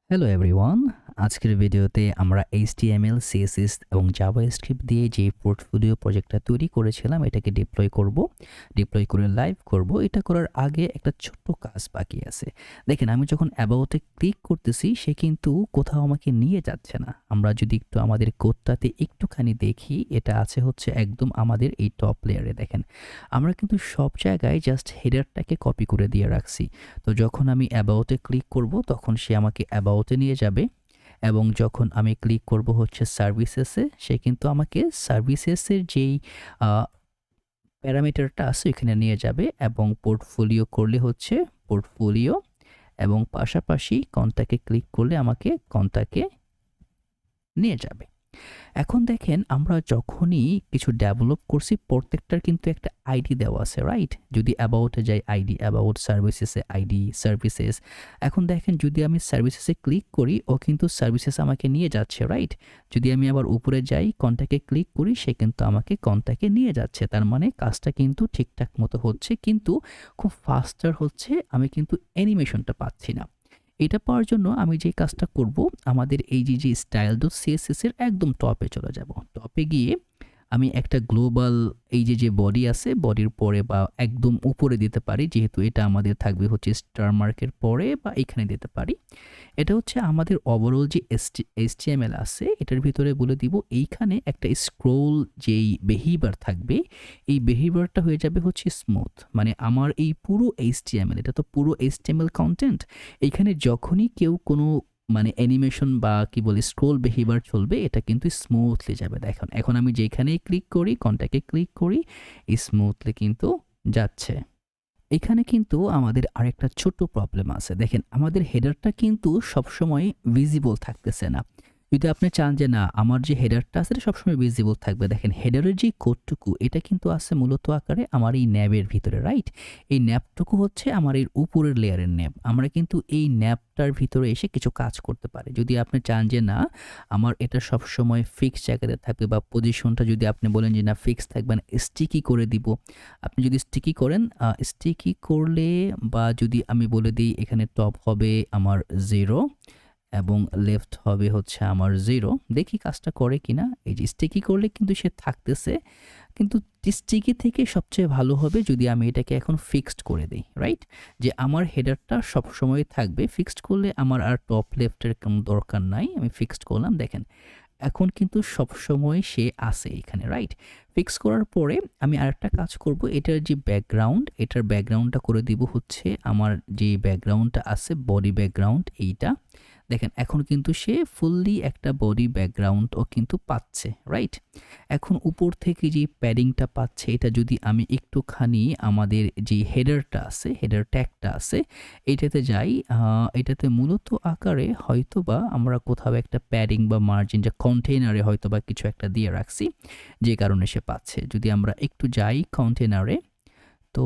Hello everyone, আজকের ভিডিওতে আমরা HTML, CSS এবং জাভাস্ক্রিপ্ট দিয়ে যে পোর্টফোলিও প্রজেক্টটা তৈরি করেছিলাম এটাকে ডিপ্লয় করে লাইভ করব। এটা করার আগে একটা ছোট্ট কাজ বাকি আছে। দেখেন, আমি যখন অ্যাবাউটে ক্লিক করতেছি সে কিন্তু কোথাও আমাকে নিয়ে যাচ্ছে না। আমরা যদি একটু আমাদের কোডটাতে একটুখানি দেখি, এটা আছে হচ্ছে একদম আমাদের এই টপ লেয়ারে। দেখেন, আমরা কিন্তু সব জায়গায় জাস্ট হেডারটাকে কপি করে দিয়ে রাখছি। তো যখন আমি অ্যাবাউটে ক্লিক করব তখন সে আমাকে অ্যাবাউটে নিয়ে যাবে, এবং যখন আমি ক্লিক করব হচ্ছে সার্ভিসেসে, সে কিন্তু আমাকে সার্ভিসেসের যেই প্যারামিটারটা আছে এখানে নিয়ে যাবে, এবং পোর্টফোলিও করলে হচ্ছে পোর্টফোলিও, এবং পাশাপাশি কন্টাক্টে ক্লিক করলে আমাকে কন্টাক্টে নিয়ে যাবে। এখন দেখেন, আমরা যখনই কিছু ডেভেলপ করছি প্রত্যেকটার কিন্তু একটা আইডি দেওয়া আছে, রাইট? যদি অ্যাবাউটে যাই আইডি, অ্যাবাউট সার্ভিসেসে আইডি, সার্ভিসেস। এখন দেখেন, যদি আমি সার্ভিসেসে ক্লিক করি ও কিন্তু সার্ভিসেস আমাকে নিয়ে যাচ্ছে, রাইট? যদি আমি আবার উপরে যাই কন্ট্যাক্টে ক্লিক করি সে কিন্তু আমাকে কন্ট্যাক্টে নিয়ে যাচ্ছে। তার মানে কাজটা কিন্তু ঠিকঠাক মতো হচ্ছে, কিন্তু খুব ফাস্টার হচ্ছে, আমি কিন্তু অ্যানিমেশনটা পাচ্ছি না। এটা পাওয়ার জন্য আমি যে কাজটা করব, আমাদের এই যে style.css এর একদম টপে চলে যাব। টপে গিয়ে আমি একটা গ্লোবাল এই যে বডি আছে, বডির পরে বা একদম উপরে দিতে পারি, যেহেতু এটা আমাদের থাকবে হচ্ছে স্টার মার্কের পরে, বা এখানে দিতে পারি। এটা হচ্ছে আমাদের ওভারঅল যে HTML আছে এটার ভিতরে বলে দিব এইখানে একটা স্ক্রোল যেই বিহেভিয়ার থাকবে, এই বিহেভিয়ারটা হয়ে যাবে হচ্ছে স্মুথ। মানে আমার এই পুরো HTML, এটা তো পুরো HTML কন্টেন্ট, এইখানে যখনই কেউ কোনো মানে অ্যানিমেশন বা কি বলে স্ক্রোল বিহেভিয়ার চলবে, এটা কিন্তু স্মুথলি যাবে। দেখুন, এখন আমি যেখানেই ক্লিক করি, কন্ট্যাক্টে ক্লিক করি, স্মুথলি কিন্তু যাচ্ছে। এখানে কিন্তু আমাদের আরেকটা ছোট্ট প্রবলেম আছে। দেখেন, আমাদের হেডারটা কিন্তু সবসময় ভিজিবল থাকতেছে না। যদি আপনি চান যে না, আমার যে হেডারটা আছে এটা সবসময় ভিজিবল থাকবে, দেখেন হেডারের যে কোডটুকু এটা কিন্তু আছে মূলত আকারে আমার এই ন্যাবের ভিতরে, রাইট? এই ন্যাবটুকু হচ্ছে আমার এই উপরের লেয়ারের ন্যাব। আমরা কিন্তু এই ন্যাবটার ভিতরে এসে কিছু কাজ করতে পারি। যদি আপনি চান যে না, আমার এটা সবসময় ফিক্স জায়গাতে থাকবে, বা পজিশনটা যদি আপনি বলেন যে না ফিক্স থাকবে না, স্টিকি করে দিব। আপনি যদি স্টিকি করেন, স্টিকি করলে, বা যদি আমি বলে দিই এখানে টপ হবে আমার 0 এবং লেফট হবে হচ্ছে আমার 0, দেখি কাজটা করে কিনা। এই যে স্টিকি করলে কিন্তু সে থাকতেছে, কিন্তু স্টিকি থেকে সবচেয়ে ভালো হবে যদি আমি এটাকে এখন ফিক্সড করে দিই, রাইট? যে আমার হেডারটা সবসময় থাকবে। ফিক্সড করলে আমার আর টপ লেফটের কোনো দরকার নাই, আমি ফিক্সড করলাম। দেখেন, এখন কিন্তু সবসময় সে আসে এখানে, রাইট? ফিক্স করার পরে আমি আরেকটা কাজ করব, এটার যে ব্যাকগ্রাউন্ড, এটার ব্যাকগ্রাউন্ডটা করে দিব হচ্ছে আমার যে ব্যাকগ্রাউন্ডটা আছে বডি ব্যাকগ্রাউন্ড এইটা। দেখেন, এখন কিন্তু সে ফুললি একটা বডি ব্যাকগ্রাউন্ডও কিন্তু পাচ্ছে, রাইট? এখন উপর থেকে যে প্যাডিংটা পাচ্ছে, এটা যদি আমি একটুখানি আমাদের যে হেডারটা আছে, হেডার ট্যাগটা আছে, এটাতে যাই, এটাতে মূলত আকারে হয়তোবা আমরা কোথাও একটা প্যাডিং বা মার্জিন, যে কন্টেইনারে হয়তোবা কিছু একটা দিয়ে রাখছি, যে কারণে সে পাচ্ছে। যদি আমরা একটু যাই কন্টেইনারে, তো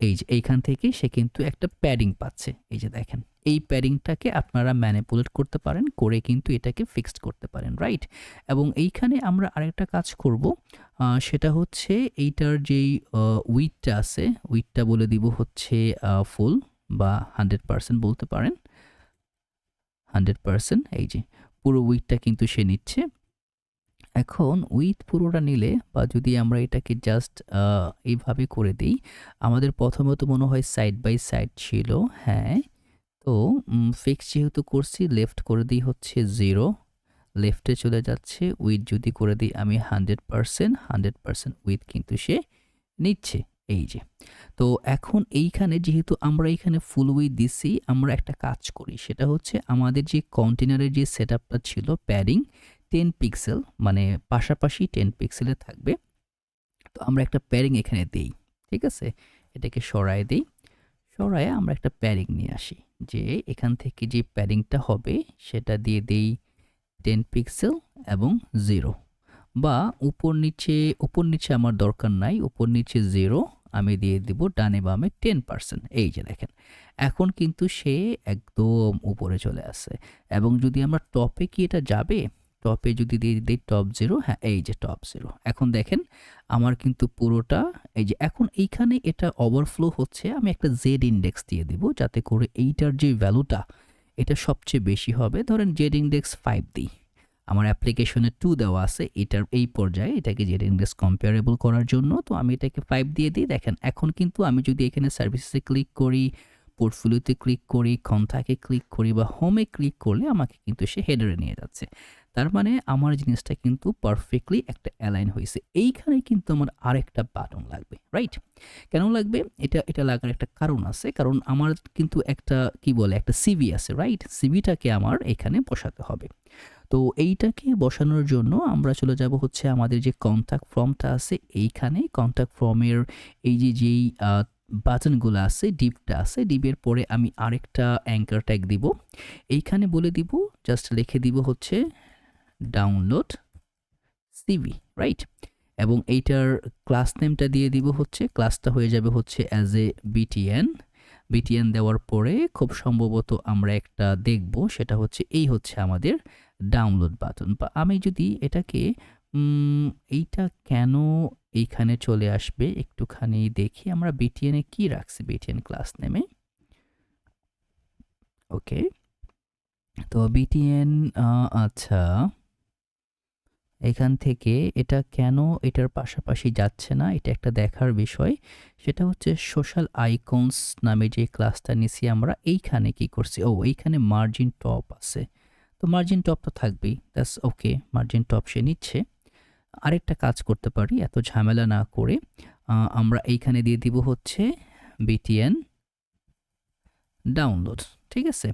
এই যে এইখান থেকে সে কিন্তু একটা প্যাডিং পাচ্ছে। এই যে দেখেন, এই প্যাডিংটাকে আপনারা ম্যানিপুলেট করতে পারেন, করে কিন্তু এটাকে ফিক্সড করতে পারেন, রাইট? এবং এইখানে আমরা আরেকটা কাজ করব, সেটা হচ্ছে এইটার যেই উইডথটা আছে, উইডথটা বলে দিব হচ্ছে ফুল বা 100% বলতে পারেন, 100%। এই যে পুরো উইডথটা কিন্তু সে নিচ্ছে। এখন উইথ পুরোটা নিলে, বা যদি আমরা এটাকে জাস্ট এইভাবে করে দিই, আমাদের প্রথমত মনে হয় সাইড বাই সাইড ছিল, হ্যাঁ। তো ফিক্স যেহেতু করছি, লেফট করে দিই হচ্ছে 0, লেফটে চলে যাচ্ছে। উইথ যদি করে দিই আমি 100%, উইথ কিন্তু সে নিচ্ছে। এই যে, তো এখন এইখানে যেহেতু আমরা এখানে ফুল উইথ দিছি, আমরা একটা কাজ করি, সেটা হচ্ছে আমাদের যে কন্টেনারের যে সেটআপটা ছিল প্যাডিং 10 পিক্সেল, মানে পাশাপাশি 10 পিক্সেলে থাকবে। তো আমরা একটা প্যাডিং এখানে দেই, ঠিক আছে? এটাকে সরায় দেই, সরায় আমরা একটা প্যাডিং নিয়ে আসি, যে এখান থেকে যে প্যাডিংটা হবে সেটা দিয়ে দেই 10 পিক্সেল এবং 0, বা উপর নিচে আমার দরকার নাই, উপর নিচে 0 আমি দিয়ে দিব, ডানে বামে 10%। এই যে দেখেন, এখন কিন্তু সে একদম উপরে চলে আসছে। এবং যদি আমরা টপে কি এটা যাবে, টপে যদি দিয়ে দিই টপ 0, হ্যাঁ এই যে টপ 0, এখন দেখেন আমার কিন্তু পুরোটা, এই যে এখন এইখানে এটা ওভারফ্লো হচ্ছে। আমি একটা জেড ইন্ডেক্স দিয়ে দিব, যাতে করে এইটার যে ভ্যালুটা, এটা সবচেয়ে বেশি হবে। ধরেন জেড ইনডেক্স 5 দিই। আমার অ্যাপ্লিকেশনে 2 দেওয়া আছে। এটার এই পর্যায়ে এটাকে জেড ইনডেক্স কম্পেয়ারেবল করার জন্য। তো আমি এটাকে 5 দিয়ে দিই। দেখেন এখন কিন্তু আমি যদি এখানে সার্ভিসেসে ক্লিক করি, পোর্টফোলিওতে ক্লিক করি, কন্টাক্টে ক্লিক করি বা হোমে ক্লিক করলে আমাকে কিন্তু সে হেডারে নিয়ে যাচ্ছে। তার মানে আমার জিনিসটা কিন্তু পারফেক্টলি একটা অ্যালাইন হইছে। এইখানে কিন্তু আমার আরেকটা বাটন লাগবে, রাইট? কেন লাগবে? এটা লাগার একটা কারণ আছে। কারণ আমার কিন্তু একটা কি বলে একটা সিভি আছে, রাইট? সিভিটাকে আমার এখানে বসাতে হবে। তো এইটাকে বসানোর জন্য আমরা চলে যাব হচ্ছে আমাদের যে কন্টাক্ট ফর্মটা আছে এইখানে। কন্টাক্ট ফর্মের এই যেই বাটনগুলো আছে, ডিপটা আছে, ডিপের পরে আমি আরেকটা অ্যাঙ্কার ট্যাগ দিব। এইখানে বলে দিব, জাস্ট লিখে দিব হচ্ছে ডাউনলোড সিভি, রাইট? এবং এইটার ক্লাস নেমটা দিয়ে দিব হচ্ছে, ক্লাসটা হয়ে যাবে হচ্ছে অ্যাজ এ বিটিএন দেওয়ার পরে খুব সম্ভবত আমরা একটা দেখব, সেটা হচ্ছে এই হচ্ছে আমাদের ডাউনলোড বাটন। বা আমি যদি এটাকে এইটা কেন এইখানে চলে আসবে একটুখানি দেখি। আমরা বিটিএন এ কি রাখছি বিটিএন ক্লাস নেমে, ওকে। তো বিটিএন আচ্ছা, এখান থেকে এটা কেন এটার পাশাপাশি যাচ্ছে না, এটা একটা দেখার বিষয়। সেটা হচ্ছে সোশ্যাল আইকনস নামে যে ক্লাসটা নিছি আমরা, এইখানে কি করছি, এইখানে মার্জিন টপ আছে। তো মার্জিন টপ তো থাকবেই, দ্যাটস ওকে, মার্জিন টপ সে নিচ্ছে। আরেকটা কাজ করতে পারি, এত ঝামেলা না করে আমরা এইখানে দিয়ে দিব হচ্ছে বিটিএন ডাউনলোড, ঠিক আছে?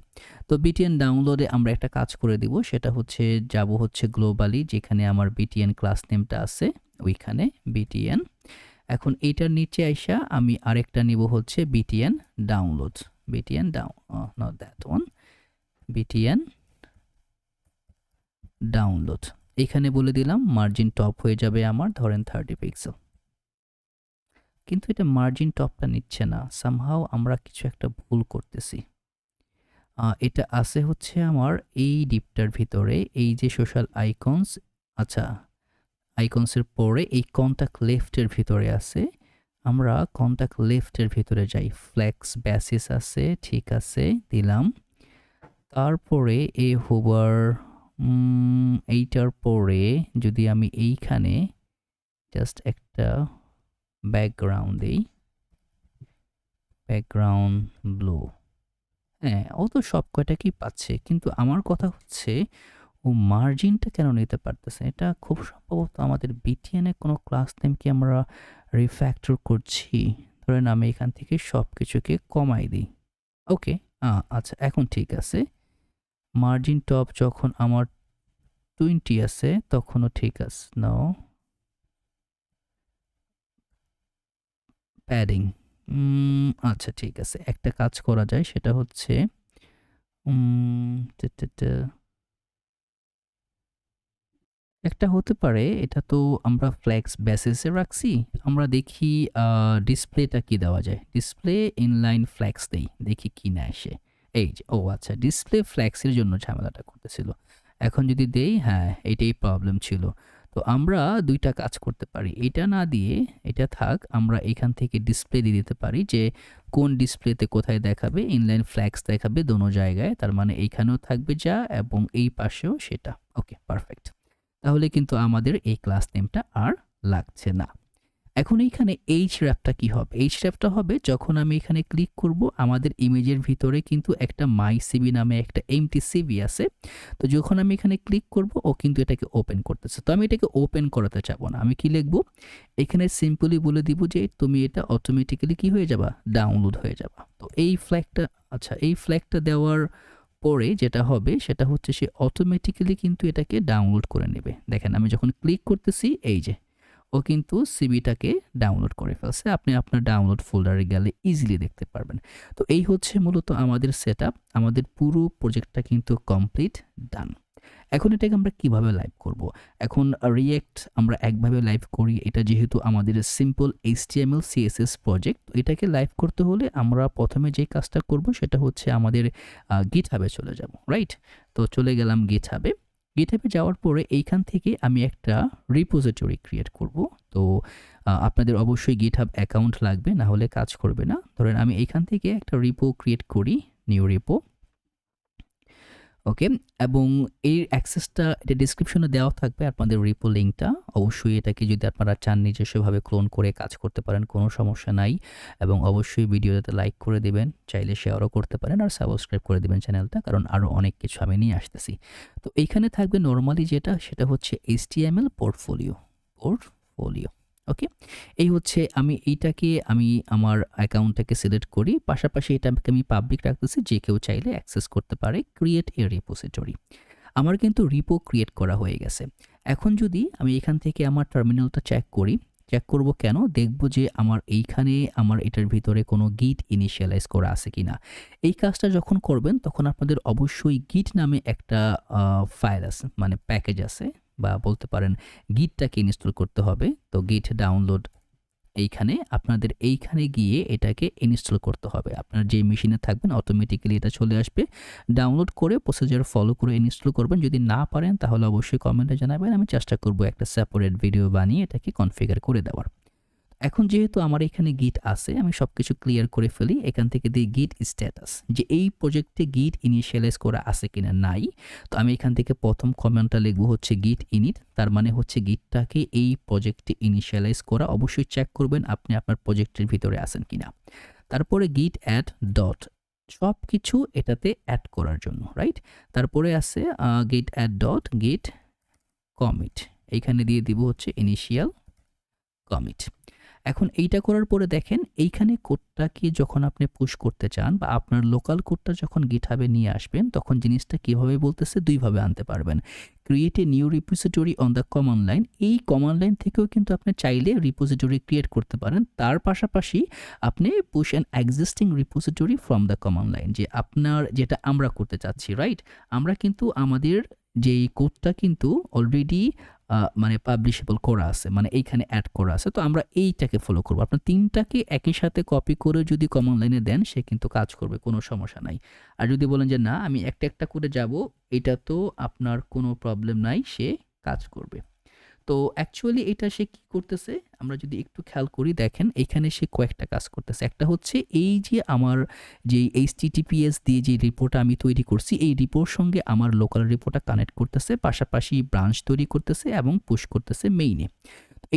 তো বিটিএন ডাউনলোডে আমরা একটা কাজ করে দিব, সেটা হচ্ছে যাব হচ্ছে গ্লোবালি, যেখানে আমার বিটিএন ক্লাস নেমটা আছে ওইখানে বিটিএন। এখন এইটার নিচে আইসা আমি আরেকটা নিব হচ্ছে BTN download, BTN not that one, BTN download. এখানে বলে দিলাম মার্জিন টপ হয়ে যাবে আমার ধরেন 30 পিক্সেল। কিন্তু এটা মার্জিন টপটা নিচ্ছে না, সামহাও আমরা কিছু একটা ভুল করতেছি। এটা আছে হচ্ছে আমার এই ডিপটার ভিতরে, এই যে সোশ্যাল আইকনস, আচ্ছা আইকনসের পরে এই কন্টাক্ট লেফটের ভিতরে আছে। আমরা কন্টাক্ট লেফটের ভিতরে যাই, ফ্লেক্স বেসিস আছে, ঠিক আছে দিলাম। তারপরে এই হোভার এইটার পরে যদি আমি এইখানে জাস্ট একটা ব্যাকগ্রাউন্ড দিই, ব্যাকগ্রাউন্ড ব্লু, হ্যাঁ ও তো সব কয়টাকেই পাচ্ছে, কিন্তু আমার কথা হচ্ছে ও মার্জিনটা কেন নিতে পারতেছে। এটা খুব সম্ভবত আমাদের বিটিএনে কোনো ক্লাস নেম কি আমরা রিফ্যাক্টর করছি। ধরেন আমি এখান থেকে সব কিছুকে কমাই দিই, ওকে। আচ্ছা এখন ঠিক আছে, মার্জিন টপ যখন আমার 20 আছে তখনও ঠিক আছে, নাও প্যাডিং, আচ্ছা ঠিক আছে, একটা কাজ করা যায়, সেটা হচ্ছে একটা হতে পারে, এটা তো আমরা ফ্লেক্স বেসিসে রাখছি, আমরা দেখি ডিসপ্লেটা কি দেওয়া যায়। ডিসপ্লে ইনলাইন ফ্লেক্স দেই, দেখি কি না আসে। এই যে আচ্ছা, ডিসপ্লে ফ্লেক্সের জন্য ঝামেলাটা করতেছিল। এখন যদি দেই, হ্যাঁ এটাই প্রবলেম ছিল। তো আমরা দুইটা কাজ করতে পারি, এটা না দিয়ে এটা থাক, আমরা এখান থেকে ডিসপ্লে দিয়ে দিতে পারি যে কোন ডিসপ্লেতে কোথায় দেখাবে, ইনলাইন ফ্ল্যাক্স দেখাবে দোনো জায়গায়, তার মানে এইখানেও থাকবে যা এবং এই পাশেও সেটা, ওকে পারফেক্ট। তাহলে কিন্তু আমাদের এই ক্লাস নেমটা আর লাগছে না। এখন এইখানে এইচ র্যাপটা কি হবে? এইচ র্যাপটা হবে যখন আমি এখানে ক্লিক করব, আমাদের ইমেজের ভিতরে কিন্তু একটা মাই সিভি নামে একটা এমটি সিভি আছে। তো যখন আমি এখানে ক্লিক করব ও কিন্তু এটাকে ওপেন করতেছে। তো আমি এটাকে ওপেন করাতে চাবো না, আমি কি লিখব এখানে সিম্পলি বলে দিব যে তুমি এটা অটোমেটিক্যালি কি হয়ে যাবা, ডাউনলোড হয়ে যাবা। তো এই ফ্ল্যাগটা, আচ্ছা এই ফ্ল্যাগটা দেওয়ার পরে যেটা হবে সেটা হচ্ছে সে অটোমেটিক্যালি কিন্তু এটাকে ডাউনলোড করে নেবে। দেখেন আমি যখন ক্লিক করতেছি, এই যে ও কিন্তু সিবিটাকে ডাউনলোড করে ফেলছে। আপনি আপনার ডাউনলোড ফোল্ডারে গেলে ইজিলি দেখতে পারবেন। তো এই হচ্ছে মূলত আমাদের সেটআপ, আমাদের পুরো প্রজেক্টটা কিন্তু কমপ্লিট ডান। এখন এটাকে আমরা কিভাবে লাইভ করব? এখন রিয়েক্ট আমরা একভাবে লাইভ করি, এটা যেহেতু আমাদের সিম্পল এইচটিএমএল সিএসএস প্রজেক্ট। এটাকে লাইভ করতে হলে আমরা প্রথমে যে কাজটা করব সেটা হচ্ছে আমাদের গিটহাবে চলে যাব, রাইট? তো চলে গেলাম গিটহাবে। গিটহাবে যাওয়ার পরে এইখান থেকে আমি একটা রিপোজিটরি ক্রিয়েট করব। তো আপনাদের অবশ্যই গিটহাব অ্যাকাউন্ট লাগবে, না হলে কাজ করবে না। ধরেন আমি এইখান থেকে একটা রিপো ক্রিয়েট করি, নিউ রিপো। ওকে? এবং এর অ্যাক্সেসটা এটা ডেসক্রিপশনে দেওয়া থাকবে আপনাদের রিপো লিঙ্কটা। অবশ্যই এটাকে যদি আপনারা চান নিজস্বভাবে ক্লোন করে কাজ করতে পারেন, কোনো সমস্যা নাই। এবং অবশ্যই ভিডিওটাতে লাইক করে দিবেন, চাইলে শেয়ারও করতে পারেন আর সাবস্ক্রাইব করে দিবেন চ্যানেলটা, কারণ আরও অনেক কিছু আমি নিয়ে আসতেছি। তো এইখানে থাকবে নরমালি যেটা সেটা হচ্ছে HTML পোর্টফোলিও। ওকে? এই হচ্ছে আমি এইটাকে আমি আমার অ্যাকাউন্টটাকে সিলেক্ট করি। পাশাপাশি এটাকে আমি পাবলিক রাখতেছি, যে কেউ চাইলে অ্যাক্সেস করতে পারে। Create a repository. আমার কিন্তু রিপো ক্রিয়েট করা হয়ে গেছে। এখন যদি আমি এখান থেকে আমার টার্মিনালটা চেক করি, চেক করব কেন? দেখব যে আমার এইখানে আমার এটার ভিতরে কোনো গিট ইনিশিয়ালাইজ করা আছে কিনা। এই কাজটা যখন করবেন তখন আপনাদের অবশ্যই গিট নামে একটা ফাইল আছে, মানে প্যাকেজ আছে, বা বলতে পারেন গিটটাকে ইনস্টল করতে হবে। তো গিট ডাউনলোড এইখানে আপনাদের এইখানে গিয়ে এটাকে ইনস্টল করতে হবে। আপনার যে মেশিনে থাকবেন অটোমেটিক্যালি এটা চলে আসবে। ডাউনলোড করে প্রসিজার ফলো করে ইনস্টল করবেন। যদি না পারেন তাহলে অবশ্যই কমেন্টে জানাবেন, আমি চেষ্টা করব একটা সেপারেট ভিডিও বানিয়ে এটাকে কনফিগার করে দেওয়ার। এখন যেহেতু আমার এখানে গিট আছে, আমি সবকিছু ক্লিয়ার করে ফেলি। এখান থেকে দিই গিট স্ট্যাটাস, যে এই প্রজেক্টে গিট ইনিশিয়ালাইজ করা আছে কিনা, নাই। তো আমি এখান থেকে প্রথম কমেন্টটা লিখবো হচ্ছে গিট ইনিট, তার মানে হচ্ছে গিটটাকে এই প্রজেক্টে ইনিশিয়ালাইজ করা। অবশ্যই চেক করবেন আপনি আপনার প্রজেক্টের ভিতরে আছেন কিনা। তারপরে গিট অ্যাড ডট, সব কিছু এটাতে অ্যাড করার জন্য, রাইট? তারপরে আছে গিট অ্যাড ডট গিট কমিট, এইখানে দিয়ে দিব হচ্ছে ইনিশিয়াল কমিট। এখন এইটা করার পরে দেখেন এইখানে কোডটাকে যখন আপনি পুশ করতে চান বা আপনার লোকাল কোডটা যখন গিটহাবে নিয়ে আসবেন, তখন জিনিসটা কীভাবে বলতেছে, দুইভাবে আনতে পারবেন। Create a new repository on the command line, এই কমান্ড লাইন থেকেও কিন্তু আপনি চাইলে রিপোজিটরি ক্রিয়েট করতে পারেন। তার পাশাপাশি আপনি push an existing repository from the command line, যে আপনার যেটা আমরা করতে চাচ্ছি, রাইট? আমরা কিন্তু আমাদের যেই কোডটা কিন্তু অলরেডি মানে পাবলিশেবল করা আছে, মানে এইখানে অ্যাড করা আছে। তো আমরা এইটাকে ফলো করব। আপনার ৩টাকে একই সাথে কপি করে যদি কমন লাইনে দেন, সে কিন্তু কাজ করবে, কোনো সমস্যা নাই। আর যদি বলেন যে না আমি একটা একটা করে যাব, এটা তো আপনার কোনো প্রবলেম নাই, সে কাজ করবে। তো অ্যাকচুয়ালি এটা সে কি করতেছে, আমরা যদি একটু খেয়াল করি, দেখেন এখানে সে কয়েকটা কাজ করতেছে। একটা হচ্ছে এই যে আমার যে HTTPS দিয়ে যে রিপোর্ট আমি তৈরি করছি, এই রিপোর্ট সঙ্গে আমার লোকাল রিপোর্টটা কানেক্ট করতেছে, পাশাপাশি ব্রাঞ্চ তৈরি করতেছে এবং পুশ করতেছে মেইনে।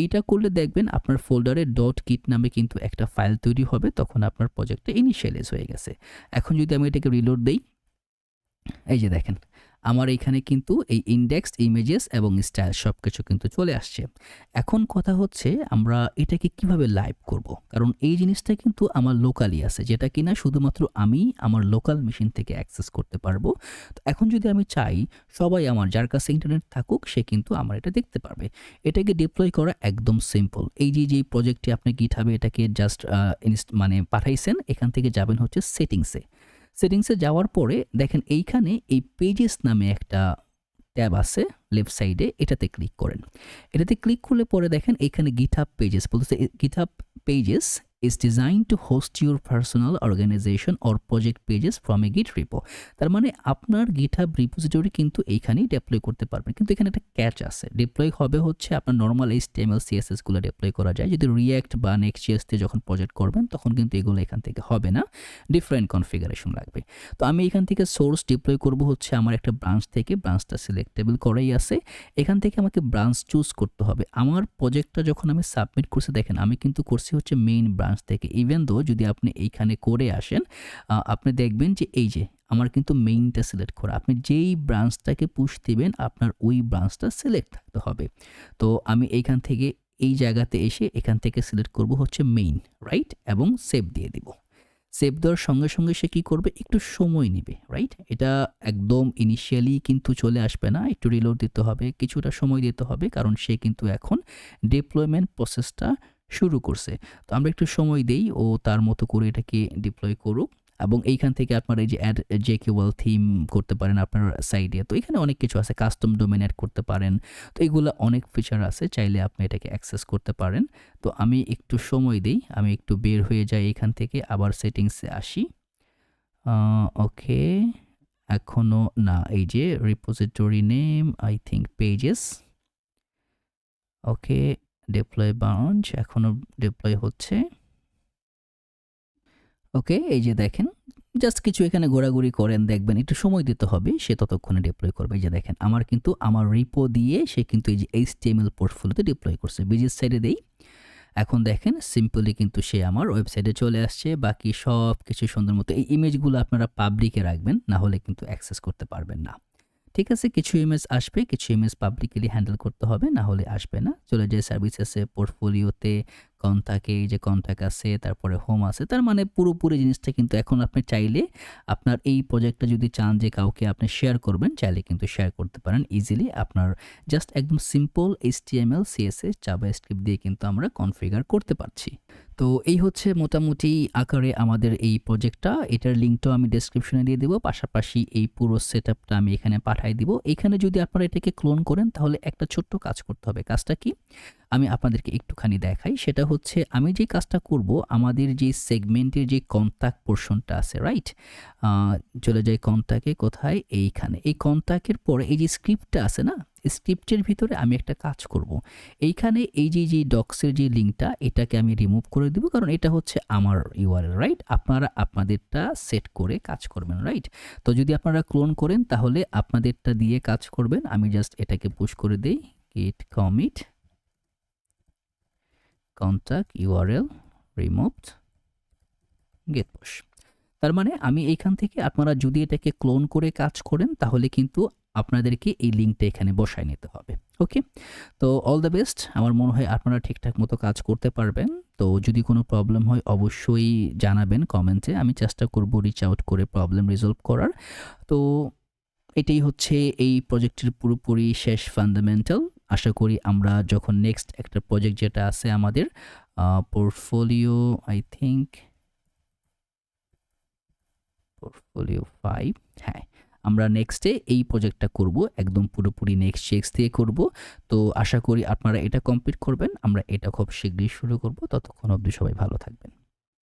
এইটা করলে দেখবেন আপনার ফোল্ডারে ডট কিট নামে কিন্তু একটা ফাইল তৈরি হবে, তখন আপনার প্রজেক্টটা ইনিশিয়ালাইজ হয়ে গেছে। এখন যদি আমি এটাকে রিলোড দেই, এই যে দেখেন আমার এইখানে কিন্তু এই ইন্ডেক্স, ইমেজেস এবং স্টাইল সব কিছু কিন্তু চলে আসছে। এখন কথা হচ্ছে আমরা এটাকে কিভাবে লাইভ করব, কারণ এই জিনিসটা কিন্তু আমার লোকালি আছে, যেটা কিনা শুধুমাত্র আমি আমার লোকাল মেশিন থেকে অ্যাক্সেস করতে পারবো। তো এখন যদি আমি চাই সবাই আমার যার কাছে ইন্টারনেট থাকুক, সে কিন্তু আমার এটা দেখতে পারবে। এটাকে ডিপ্লয় করা একদম সিম্পল। এই যে প্রজেক্টটি আপনি গিটহাবে এটাকে জাস্ট মানে পাঠাইছেন, এখান থেকে যাবেন হচ্ছে সেটিংসে যাওয়ার পরে দেখেন এইখানে এই পেজেস নামে একটা ট্যাব আছে লেফট সাইডে, এটাতে ক্লিক করেন। এটাতে ক্লিক করলে পরে দেখেন এইখানে গিটহাব পেজেস বলতেছে, GitHub pages is designed to host your personal organization or project pages from a git repo। তার মানে আপনার গিটহাব রিপোজিটরি কিন্তু এইখানেই ডিপ্লয় করতে পারবেন, কিন্তু এখানে একটা ক্যাচ আছে। ডিপ্লয় হবে হচ্ছে আপনার নর্মাল HTML CSS গুলো ডিপ্লয় করা যায়, যদি রিঅ্যাক্ট বা নেক্সট.js দিয়ে যখন প্রজেক্ট করবেন তখন কিন্তু এগুলো এখান থেকে হবে না, ডিফারেন্ট কনফিগারেশন লাগবে। তো আমি এখান থেকে সোর্স ডিপ্লয় করব হচ্ছে আমার একটা ব্রাঞ্চ থেকে, ব্রাঞ্চটা সিলেক্টেবল করাই আছে। এখান থেকে আমাকে ব্রাঞ্চ চুজ করতে হবে। আমার প্রজেক্টটা যখন আমি সাবমিট করছি, দেখেন আমি কিন্তু করছি হচ্ছে মেইন ব্রাঞ্চ থেকে। ইভেন দো যদি আপনি এইখানে করে আসেন, আপনি দেখবেন যে এই যে আমার কিন্তু মেইনটা সিলেক্ট করা। আপনি যেই ব্রাঞ্চটাকে পুশ দিবেন আপনার ওই ব্রাঞ্চটা সিলেক্ট থাকতে হবে। তো আমি এইখান থেকে এই জায়গাতে এসে এখান থেকে সিলেক্ট করব হচ্ছে মেইন, রাইট? এবং সেভ দিয়ে দিব। সেভ দেওয়ার সঙ্গে সঙ্গে সে কী করবে, একটু সময় নেবে, রাইট? এটা একদম ইনিশিয়ালি কিন্তু চলে আসবে না, একটু রিলোড দিতে হবে, কিছুটা সময় দিতে হবে, কারণ সে কিন্তু এখন ডিপ্লয়মেন্ট প্রসেসটা শুরু করছে। তো আমরা একটু সময় দেই, ও তার মতো করে এটাকে ডিপ্লয় করুক। এবং এইখান থেকে আপনার এই যে অ্যাড জেকিউএল থিম করতে পারেন আপনার সাইডে। তো এখানে অনেক কিছু আছে, কাস্টম ডোমেন অ্যাড করতে পারেন। তো এগুলো অনেক ফিচার আছে, চাইলে আপনি এটাকে অ্যাক্সেস করতে পারেন। তো আমি একটু সময় দেই, আমি একটু বের হয়ে যাই এখান থেকে, আবার সেটিংসে আসি। ওকে, এখনও না, এই যে repository name I think pages. Okay, deploy branch এখনও ডিপ্লয় হচ্ছে। ওকে, এই যে দেখেন জাস্ট কিছু এখানে ঘোরাঘুরি করেন, দেখবেন একটু সময় দিতে হবে, সে ততক্ষণে ডিপ্লয় করবে। এই যে দেখেন আমার কিন্তু আমার রিপো দিয়ে সে কিন্তু এই যে HTML পোর্টফোলিওতে ডিপ্লয় করছে। বিজনেস সাইডে দেই, এখন দেখেন সিম্পলি কিন্তু সে আমার ওয়েবসাইটে চলে আসছে। বাকি সব কিছু সুন্দর মতো। এই ইমেজগুলো আপনারা পাবলিকে রাখবেন, না হলে কিন্তু অ্যাক্সেস করতে পারবেন না। ঠিক আছে, কিছু ইমেজ আসবে, কিছু ইমেজ পাবলিকলি হ্যান্ডেল করতে হবে, না হলে আসবে না। চলে যায় সার্ভিসেসে, পোর্টফোলিওতে, কন্টাক্টে, এই যে কন্টাক্ট আছে, তারপরে হোম আছে। তার মানে পুরোপুরি জিনিসটা কিন্তু এখন আপনি চাইলে আপনার এই প্রজেক্টটা যদি চান যে কাউকে আপনি শেয়ার করবেন, চাইলে কিন্তু শেয়ার করতে পারেন ইজিলি। আপনার জাস্ট একদম সিম্পল HTML, CSS, জাভাস্ক্রিপ্ট দিয়ে কিন্তু আমরা কনফিগার করতে পারছি। তো এই হচ্ছে মোটামুটি আকারে আমাদের এই প্রজেক্টটা। এটার লিঙ্কটাও আমি ডেসক্রিপশনে দিয়ে দেবো, পাশাপাশি এই পুরো সেটআপটা আমি এখানে পাঠিয়ে দিব। এখানে যদি আপনারা এটাকে ক্লোন করেন তাহলে একটা ছোট্ট কাজ করতে হবে। কাজটা কি আমি আপনাদেরকে একটুখানি দেখাই। সেটা হচ্ছে আমি যে কাজটা করব, আমাদের যে সেগমেন্টের যে কন্টাক্ট পোর্শনটা আছে, রাইট, চলে যায় কন্টাক্টে, কোথায়, এইখানে। এই কন্টাক্টের পরে এই যে স্ক্রিপ্টটা আছে না, স্ক্রিপ্টের ভিতরে আমি একটা কাজ করব। এইখানে এই যে ডক্সের যে লিঙ্কটা, এটাকে আমি রিমুভ করে দিব, কারণ এটা হচ্ছে আমার ইউআরএল, রাইট। আপনারা আপনাদেরটা সেট করে কাজ করবেন, রাইট। তো যদি আপনারা ক্লোন করেন তাহলে আপনাদেরটা দিয়ে কাজ করবেন। আমি জাস্ট এটাকে পুশ করে দেই, git commit contact URL removed get push। তার মানে আমি এইখান থেকে, আপনারা যদি এটাকে ক্লোন করে কাজ করেন তাহলে কিন্তু আপনাদেরকে এই লিঙ্কটা এখানে বসায় নিতে হবে। ওকে, তো অল দ্য বেস্ট। আমার মনে হয় আপনারা ঠিকঠাক মতো কাজ করতে পারবেন। তো যদি কোনো প্রবলেম হয় অবশ্যই জানাবেন কমেন্টে, আমি চেষ্টা করব রিচ আউট করে প্রবলেম রিজলভ করার। তো এটাই হচ্ছে এই প্রজেক্টের পুরোপুরি শেষ ফান্ডামেন্টাল। আশা করি আমরা যখন নেক্সট একটা প্রজেক্ট যেটা আছে আমাদের পোর্টফোলিও, আই থিঙ্ক পোর্টফোলিও 5, হ্যাঁ, আমরা নেক্সটে এই প্রজেক্টটা করব, একদম পুরোপুরি নেক্সট দিয়ে করব। তো আশা করি আপনারা এটা কমপ্লিট করবেন। আমরা এটা খুব শীঘ্রই শুরু করব। ততক্ষণ অবধি সবাই ভালো থাকবেন।